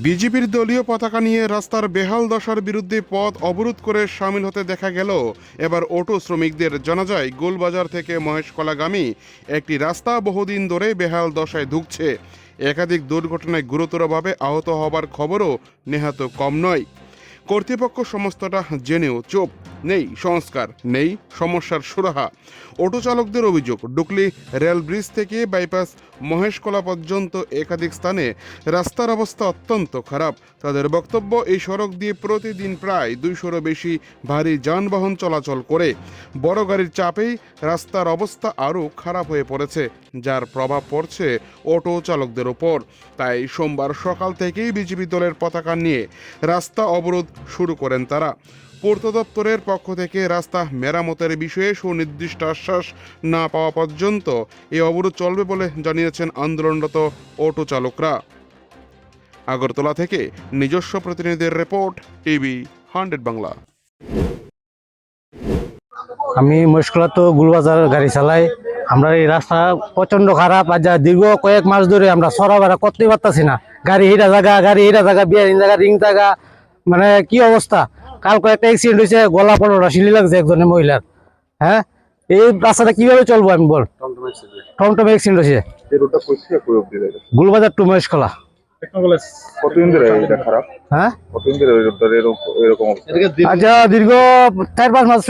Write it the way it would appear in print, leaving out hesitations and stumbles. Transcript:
বিজেপির দলীয় পতাকা নিয়ে রাস্তার বেহাল দশার বিরুদ্ধে পথ অবরোধ করে সামিল হতে দেখা গেল এবার অটো শ্রমিকদের। জানা যায়, গোলবাজার থেকে মহেশকলাগামী একটি রাস্তা বহুদিন ধরে বেহাল দশায় ধুঁকছে। একাধিক দুর্ঘটনায় গুরুতরভাবে আহত হবার খবরও নেহাত কম নয়। কর্তৃপক্ষ সমস্তটা জেনেও চুপ। নেই সংস্কার, নেই সমস্যার সুরাহা। অটো চালকদের অভিযোগ, ডুকলি রেল ব্রিজ থেকে বাইপাস মহেশকলা পর্যন্ত একাধিক স্থানে রাস্তার অবস্থা অত্যন্ত খারাপ। তাদের বক্তব্য, এই সড়ক দিয়ে প্রতিদিন প্রায় 200-রও বেশি ভারী যানবাহন চলাচল করে। বড় গাড়ির চাপেই রাস্তার অবস্থা আরও খারাপ হয়ে পড়েছে, যার প্রভাব পড়ছে অটো চালকদের ওপর। তাই সোমবার সকাল থেকেই বিজেপি দলের পতাকা নিয়ে রাস্তা অবরোধ শুরু করেন তারা। পূর্ত দপ্তরের পক্ষ থেকে রাস্তা মেরামতের বিষয়ে সুনির্দিষ্ট আশ্বাস না পাওয়া পর্যন্ত এই অবরোধ চলবে বলে জানিয়েছেন আন্দোলনরত অটো চালকরা। আগরতলা থেকে নিজস্ব প্রতিনিধির রিপোর্ট, টিভি 100 বাংলা। আমি মহেশকলা তো গুলবাজার গাড়ি চালাই। আমরা এই রাস্তা প্রচন্ড খারাপ। আজ দীর্ঘ কয়েক মাস ধরে আমরা সরাবেড়া করতে পারতাছি না। গাড়ি হিরা জায়গা বিয়ারিং জায়গা রিং জায়গা, মানে কি অবস্থা। কাল কয়েকটা অ্যাক্সিডেন্ট হয়েছে, গলা পড়া শিলি লাগছে একজনের মহিলার। হ্যাঁ, এই রাস্তাটা কিভাবে চলবো আমি বল। টমটম অ্যাক্সিডেন্ট হয়েছে গুলবাজার টু মহেশকলা। কতদিন ধরে এটা খারাপ? হ্যাঁ, কতদিন ধরে এরকম অবস্থা? আচ্ছা দীর্ঘ 4-5 মাস।